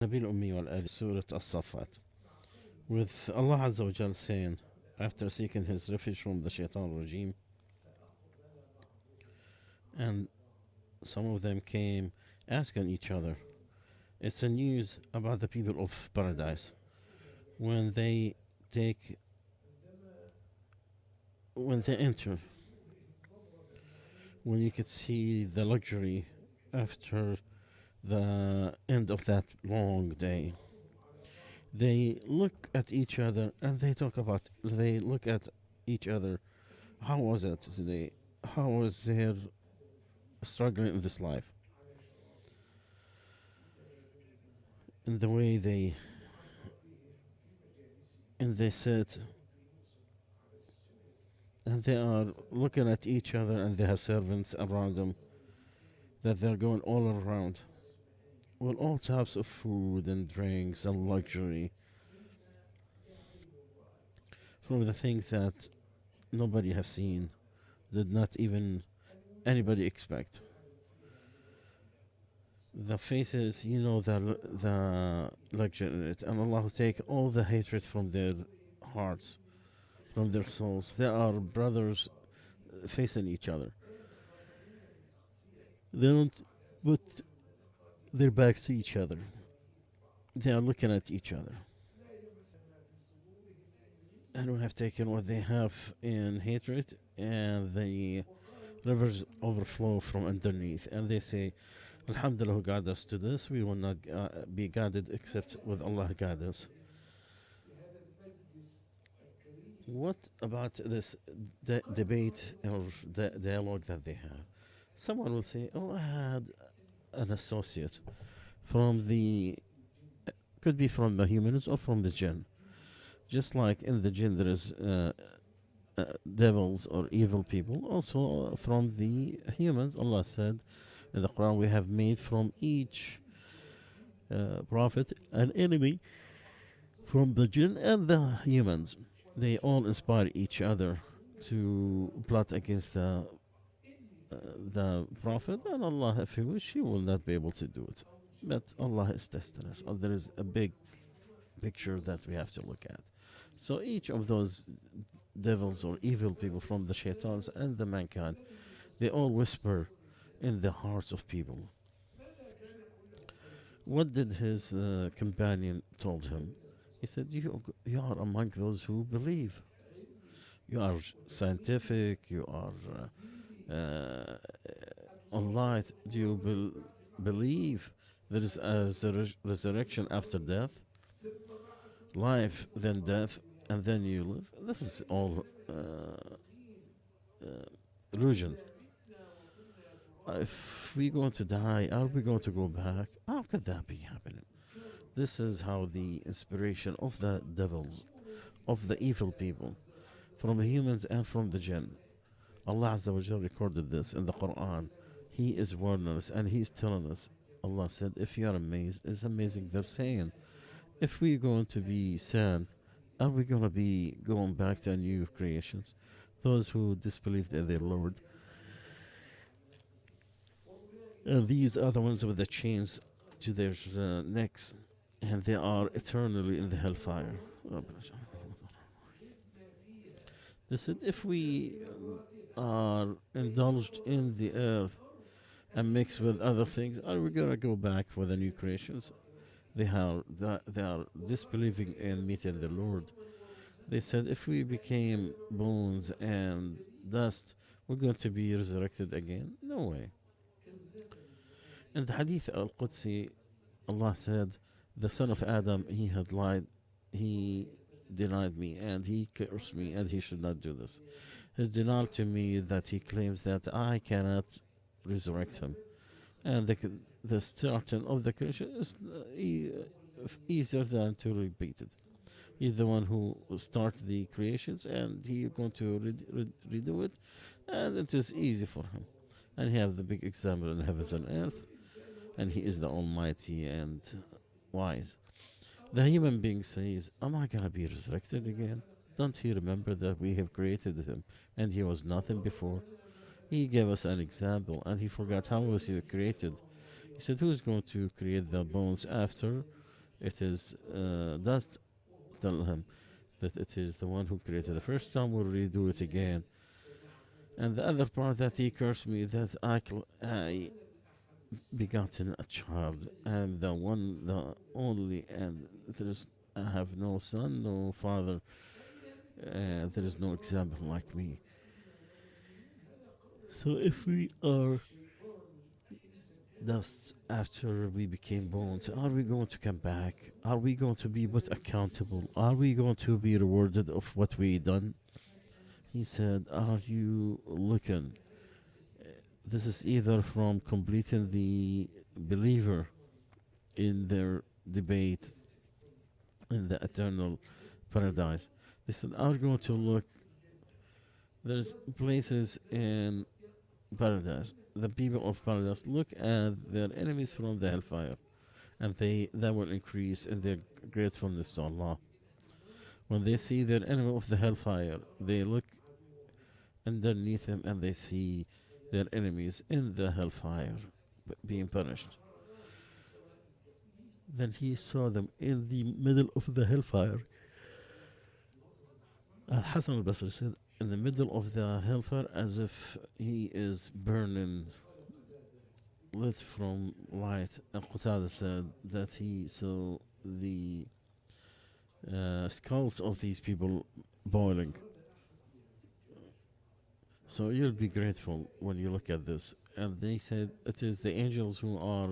Nabil Ummi wal Ali, Surah As-Safat, with Allah Azza wa Jal saying, after seeking his refuge from the shaitan regime, and some of them came asking each other, it's a news about the people of paradise when they take when they enter, when you could see the luxury after the end of that long day. They look at each other and they look at each other. How was it today? How was their struggling in this life? In the way they sit and they are looking at each other and they have servants around them that they're going all around with all types of food and drinks and luxury from the things that nobody have seen, did not even anybody expect. The faces, the luxury in it, and Allah will take all the hatred from their hearts, from their souls. They are brothers facing each other. They don't put their backs to each other. They are looking at each other. And we have taken what they have in hatred, and the rivers overflow from underneath. And they say, Alhamdulillah, who guided us to this. We will not be guided except with Allah guide us. What about this debate or the dialogue that they have? Someone will say, oh, I had an associate from the, could be from the humans or from the jinn. Just like in the jinn there is devils or evil people, also from the humans, Allah said in the Quran, we have made from each prophet an enemy from the jinn and the humans. They all inspire each other to plot against the prophet, and Allah, if He wish, He will not be able to do it. But Allah is testing us. There is a big picture that we have to look at. So each of those devils or evil people from the shaitans and the mankind, they all whisper in the hearts of people. What did his companion told him? He said, you are among those who believe. You are scientific, you are light. Do you believe there is a resurrection after death? Life, then death, and then you live. This is all illusion. If we're going to die, are we going to go back? How could that be happening? This is how the inspiration of the devils, of the evil people, from the humans and from the jinn. Allah Azza wa Jal recorded this in the Quran. He is warning us and He's telling us. Allah said, if you are amazed, it's amazing. They're saying, if we're going to be sad, are we going to be going back to new creations? Those who disbelieved in their Lord. And these are the ones with the chains to their necks, and they are eternally in the hellfire. They said, if we are indulged in the earth and mixed with other things, are we going to go back for the new creations? They are disbelieving in meeting the Lord. They said, if we became bones and dust, we're going to be resurrected again? No way. In the Hadith al-Qudsi, Allah said, the son of Adam, he had lied, he denied me, and he cursed me, and he should not do this. His denial to me that he claims that I cannot resurrect him. And the starting of the creation is easier than to repeat it. He's the one who started the creations, and he's going to redo it, and it is easy for him. And he has the big example in heavens and earth, and he is the Almighty and wise. The human being says, am I going to be resurrected again? Don't he remember that we have created him, and he was nothing before? He gave us an example, and he forgot how was he created. He said, who's going to create the bones after It is dust. Tell him that it is the one who created the first time will redo it again. And the other part that he cursed me that I begotten a child, and the one, the only, and there is I have no son, no father, there is no example like me. So if we are dust after we became bones, are we going to come back? Are we going to be put accountable? Are we going to be rewarded of what we done? He said, are you looking? This is either from completing the believer in their debate in the eternal paradise. They said, are you going to look? There's places in paradise. The people of paradise look at their enemies from the hellfire, and that will increase in their gratefulness to Allah. When they see their enemy of the hellfire, they look underneath them and they see their enemies in the hellfire being punished. Then he saw them in the middle of the hellfire. Hassan al-Basri said, in the middle of the hellfire, as if he is burning, lit from light. And Qatada said that he saw the skulls of these people boiling. So you'll be grateful when you look at this. And they said it is the angels who are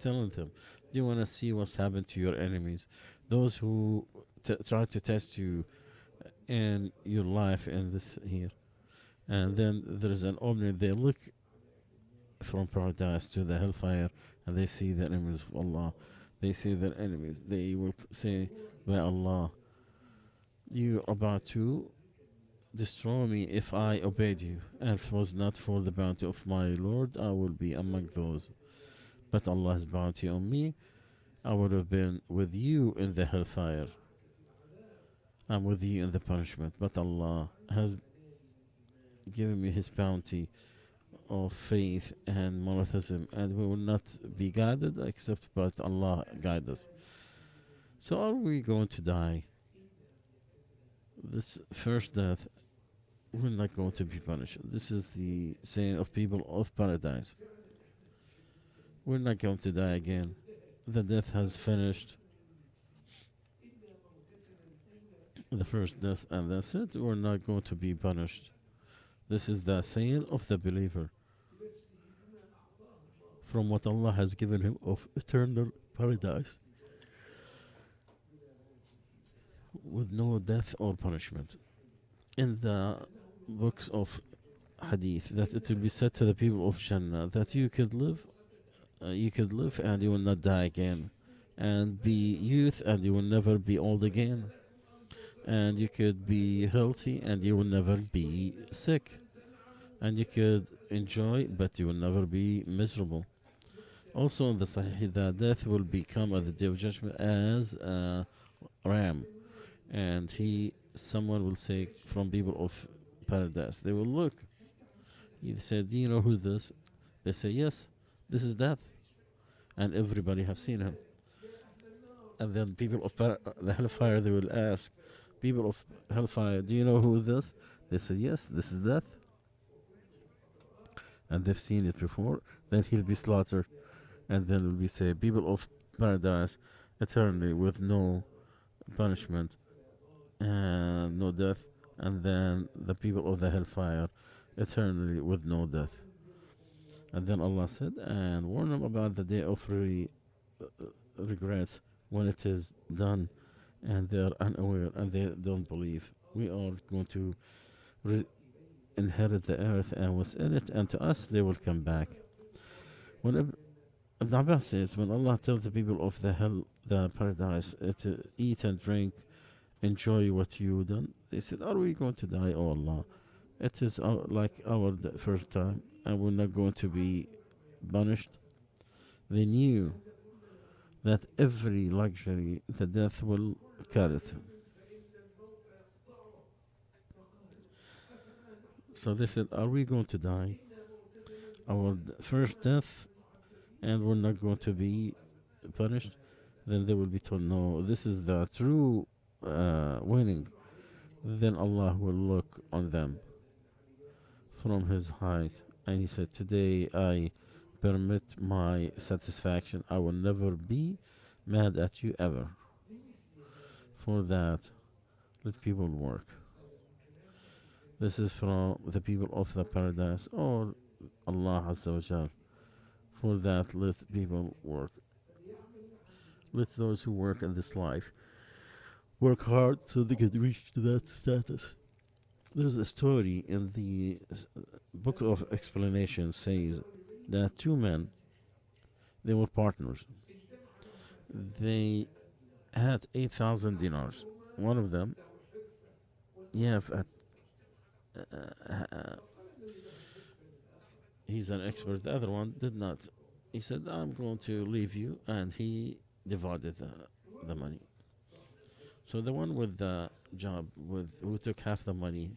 telling them, do you want to see what's happened to your enemies? Those who try to test you in your life in this here. And then there is an opening. They look from paradise to the hellfire and they see the enemies of Allah. They see their enemies. They will say, by Allah, you are about to destroy me if I obeyed you. And if it was not for the bounty of my Lord, I will be among those. But Allah's bounty on me, I would have been with you in the hellfire. I'm with you in the punishment. But Allah has given me His bounty of faith and monotheism, and we will not be guided except but Allah guide us. So are we going to die? This first death, we're not going to be punished. This is the saying of people of paradise. We're not going to die again. The death has finished. The first death, and that's it. We're not going to be punished. This is the saying of the believer from what Allah has given him of eternal paradise with no death or punishment. In the books of hadith, that it will be said to the people of Jannah that you could live and you will not die again, and be youth and you will never be old again, and you could be healthy and you will never be sick, and you could enjoy but you will never be miserable. Also in the Sahih, that death will become at the Day of Judgment as a ram, and someone will say from people of paradise, they will look. He said, do you know who this? They say, yes, this is death. And everybody have seen him. And then people of the hellfire, they will ask, people of hellfire, do you know who this? They say, yes, this is death. And they've seen it before. Then he'll be slaughtered. And then we say, people of paradise, eternally with no punishment and no death. And then the people of the hellfire, eternally with no death. And then Allah said, and warn them about the day of regret when it is done and they are unaware and they don't believe. We are going to inherit the earth and what's in it, and to us they will come back. When Ibn Abbas says, when Allah tells the people of the paradise to eat and drink, enjoy what you done, they said, are we going to die, oh Allah? It is like our first time, and we're not going to be punished. They knew that every luxury, the death will carry it. So they said, are we going to die? Our first death, and we're not going to be punished? then they will be told, no, this is the true winning. Then Allah will look on them from His height, and He said, today I permit my satisfaction. I will never be mad at you ever. For that, let people work. This is from the people of the paradise, or Allah Azza wa Jal. For that, let people work. Let those who work in this life work hard so they can reach to that status. There's a story in the book of explanation says that two men, they were partners. They had 8,000 dinars. One of them, yeah, he's an expert. The other one did not. He said, I'm going to leave you, and he divided the money. So the one with the job, who took half the money,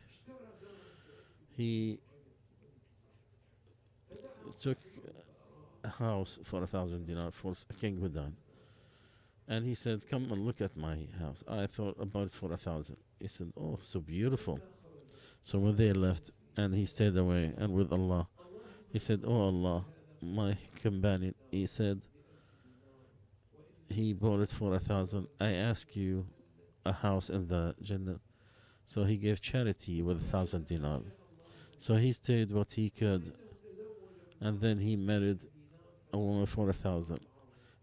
he took a house for 1,000 dinar for King Hudan. And he said, come and look at my house. I thought about it for 1,000. He said, oh, so beautiful. So when they left, and he stayed away, and with Allah, he said, oh Allah, my companion, he said, he bought it for 1,000. I ask you a house in the Jannah. So he gave charity with 1,000 dinar. So he stayed what he could, and then he married a woman for 1,000.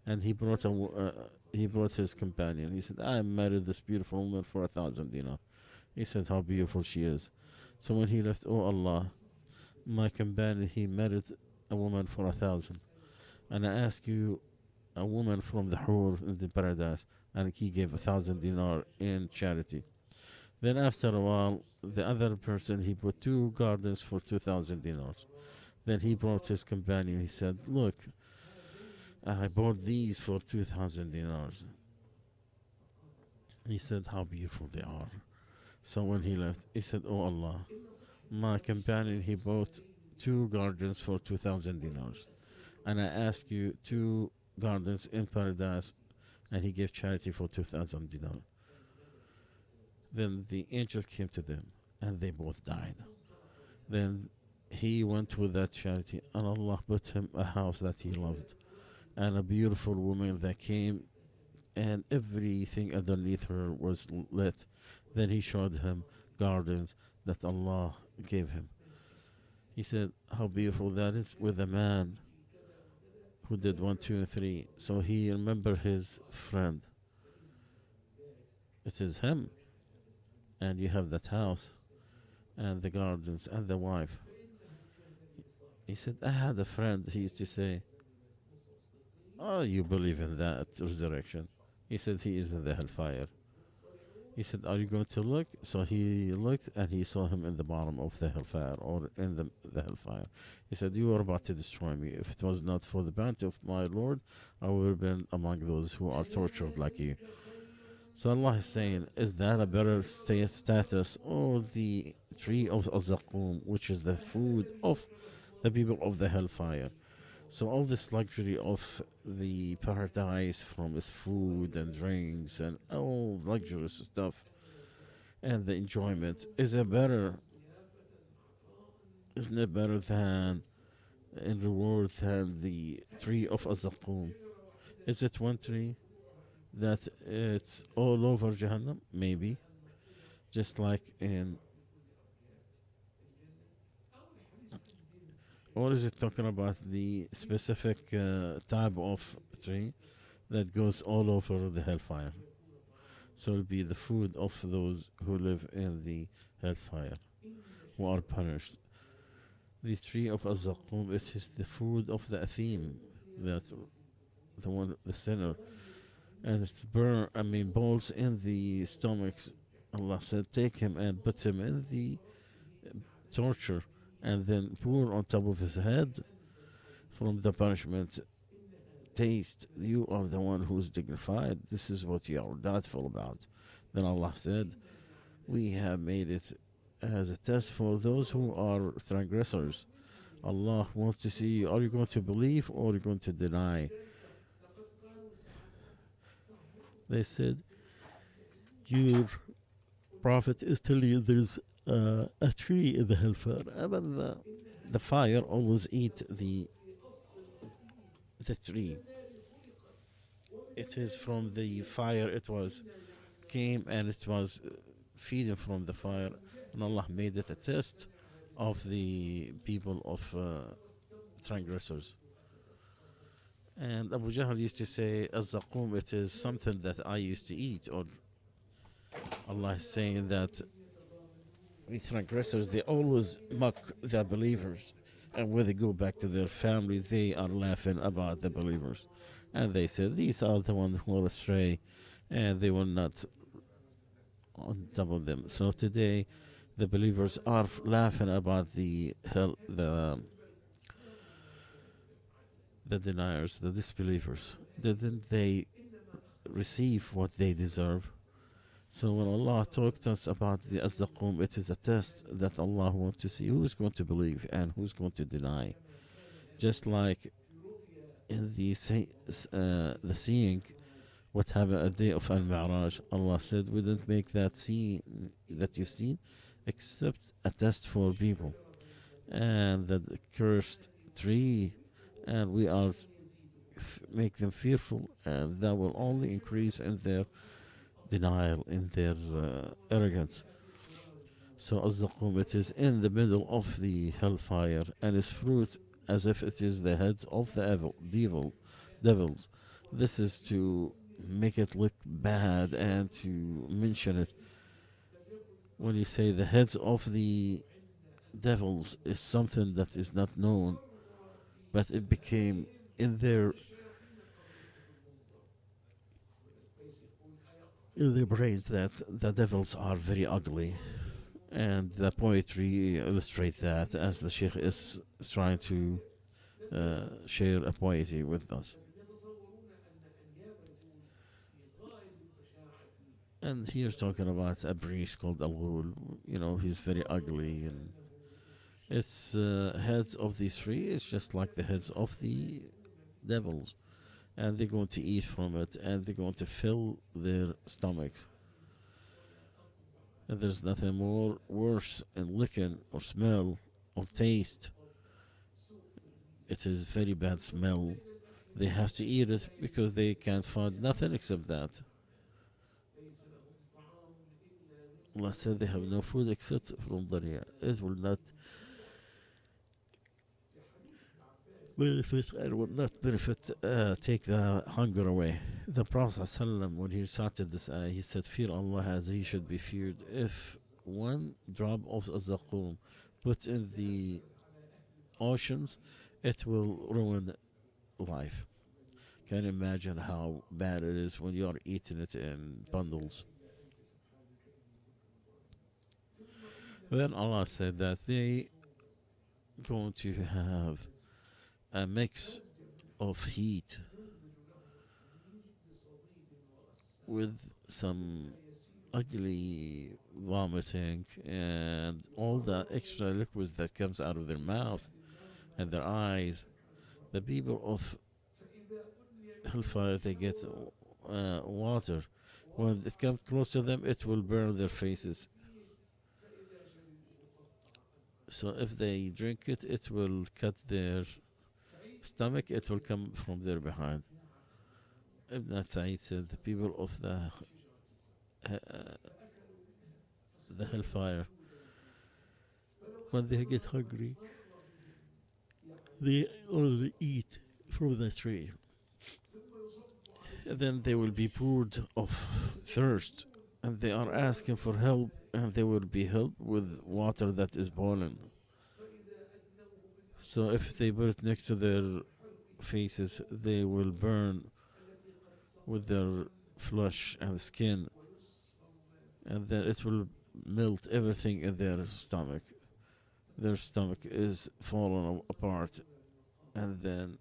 And he brought his companion. He said, I married this beautiful woman for 1,000 dinar. He said, how beautiful she is. So when he left, oh Allah, my companion, he married a woman for 1,000. And I ask you a woman from the Hur in the paradise. And he gave 1,000 dinar in charity. Then after a while, the other person, he put 2 gardens for 2,000 dinars. Then he brought his companion. He said, look, I bought these for 2,000 dinars. He said, how beautiful they are. So when he left, he said, oh Allah, my companion, he bought 2 gardens for 2,000 dinars. And I ask you 2 gardens in paradise, and he gave charity for 2,000 dinars. Then the angel came to them, and they both died. Then he went with that charity, and Allah put him a house that he loved, and a beautiful woman that came, and everything underneath her was lit. Then he showed him gardens that Allah gave him. He said, how beautiful that is with a man who did 1, 2, and 3. So he remembered his friend. It is him. And you have that house, and the gardens, and the wife. He said, I had a friend, he used to say, oh, you believe in that resurrection? He said, he is in the hellfire. He said, are you going to look? So he looked, and he saw him in the bottom of the hellfire, or in the hellfire. He said, you are about to destroy me. If it was not for the bounty of my Lord, I would have been among those who are tortured like you. So Allah is saying, is that a better status, or the tree of Azaqum, which is the food of the people of the hellfire? So all this luxury of the paradise, from its food and drinks and all luxurious stuff, and the enjoyment, isn't it better than, in reward, than the tree of Azaqum? Is it one tree that it's all over Jahannam? Maybe. Just like in... Or is it talking about the specific type of tree that goes all over the hellfire? So it'll be the food of those who live in the hellfire, who are punished. The tree of Az-Zaqum, it is the food of the Athim, that the sinner. And it balls in the stomachs. Allah said, take him and put him in the torture, and then pour on top of his head from the punishment. Taste, you are the one who is dignified. This is what you are doubtful about. Then Allah said, we have made it as a test for those who are transgressors. Allah wants to see, are you going to believe or are you going to deny? They said, your prophet is telling you there's a tree in the hellfire. But the fire always eat the tree. It is from the fire it was came, and it was feeding from the fire. And Allah made it a test of the people of transgressors. And Abu Jahl used to say, "Az-zaqum, it is something that I used to eat." Or Allah is saying that these transgressors, they always mock the believers. And when they go back to their family, they are laughing about the believers. And they said, these are the ones who are astray, and they will not on top of them. So today, the believers are laughing about the hell, the deniers, the disbelievers. Didn't they receive what they deserve? So when Allah talked to us about the Azdaqum, it is a test that Allah wants to see who's going to believe and who's going to deny. Just like in the seeing, what happened at the day of Al-Mi'raj, Allah said, we didn't make that scene that you've seen except a test for people. And the cursed tree, and we are make them fearful, and that will only increase in their denial, in their arrogance. So Az-Zaqum, it is in the middle of the hellfire, and its fruit as if it is the heads of the devils. This is to make it look bad and to mention it. When you say the heads of the devils is something that is not known, but it became in their brains that the devils are very ugly. And the poetry illustrates that, as the Sheikh is trying to share a poetry with us. And here's talking about a priest called Al-Ghul. You know, he's very ugly, and its heads of these three is just like the heads of the devils. And they're going to eat from it, and they're going to fill their stomachs. And there's nothing more worse in licking or smell or taste. It is very bad smell. They have to eat it because they can't find nothing except that. Allah said they have no food except from Daria. It will not benefit, and will not benefit, take the hunger away. The Prophet ﷺ, when he recited this ayah, he said, fear Allah as he should be feared. If one drop of Azdaqum put in the oceans, it will ruin life. Can you imagine how bad it is when you are eating it in bundles? Then Allah said that they going to have a mix of heat with some ugly vomiting and all the extra liquids that comes out of their mouth and their eyes. The people of hellfire, they get water. When it comes close to them, it will burn their faces. So if they drink it, it will cut their stomach. It will come from their behind. Ibn Sa'id said the people of the hellfire, when they get hungry, they only eat from the tree. And then they will be poured of thirst, and they are asking for help, and they will be helped with water that is boiling. So if they put it next to their faces, they will burn with their flesh and skin, and then it will melt everything in their stomach. Their stomach is falling apart, and then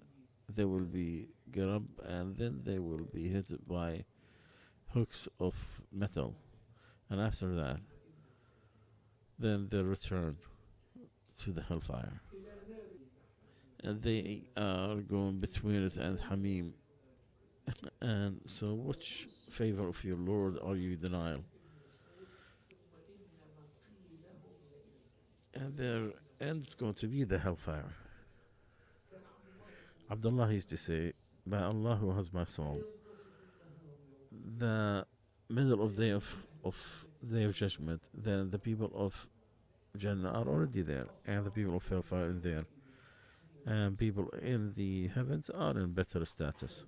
they will be get up, and then they will be hit by hooks of metal. And after that, then they return to the hellfire. And they are going between it and Hamim. And so, which favor of your Lord are you denying? And their end's going to be the hellfire. Abdullah used to say, by Allah who has my soul, the middle of day of judgment, then the people of Jannah are already there, and the people of hellfire are there, and people in the heavens are in better status.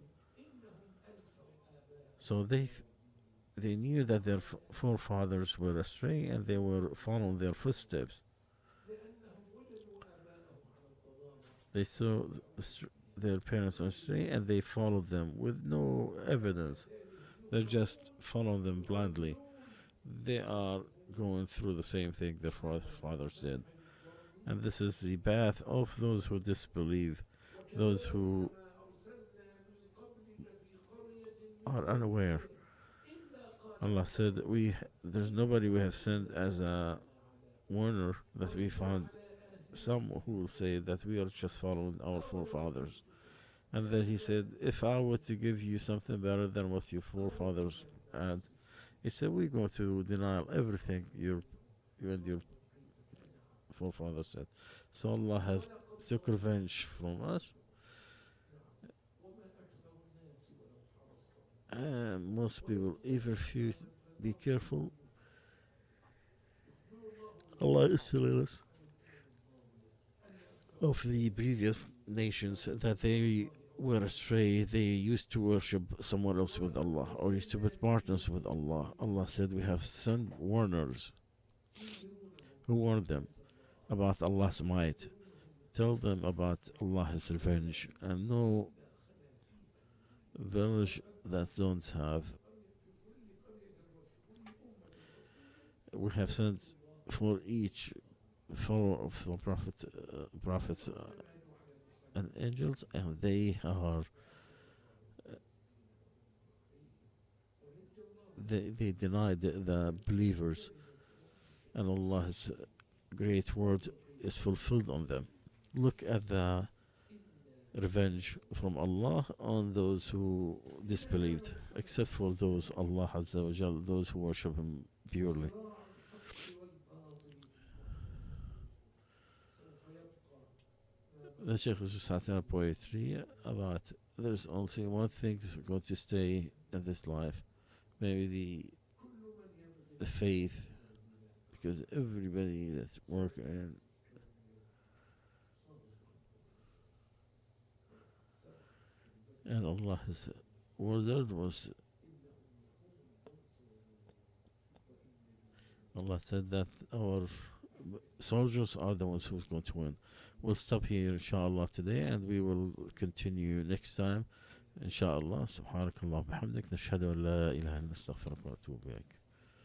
So they knew that their forefathers were astray, and they were following their footsteps. They saw their parents astray, and they followed them with no evidence. They're just following them blindly. They are going through the same thing their fathers did. And this is the path of those who disbelieve, those who are unaware. Allah said, there's nobody we have sent as a warner that we found some who will say that we are just following our forefathers. And then he said, if I were to give you something better than what your forefathers had, he said, we're going to deny everything you and your forefathers said. So Allah has took revenge from us. And most people, even if you be careful, Allah is telling us of the previous nations that they were astray. They used to worship someone else with Allah, or used to put partners with Allah. Allah said, we have sent warners who warned them about Allah's might. Tell them about Allah's revenge, and no village that don't have. We have sent for each follower of the prophets and angels, and they are they denied the believers, and Allah's great word is fulfilled on them. Look at the revenge from Allah on those who disbelieved, except for those Allah Azza wa Jal, those who worship Him purely. The Sheikh is reciting poetry about there's only one thing that's going to stay in this life, maybe the faith, because everybody that's working and Allah has ordered was, Allah said that our soldiers are the ones who's going to win. We'll stop here inshallah today, and we will continue next time inshallah. Subhanakallah bihamdik, nashhadu an la ilaha illa anta astaghfiruka wa atubu ilaik.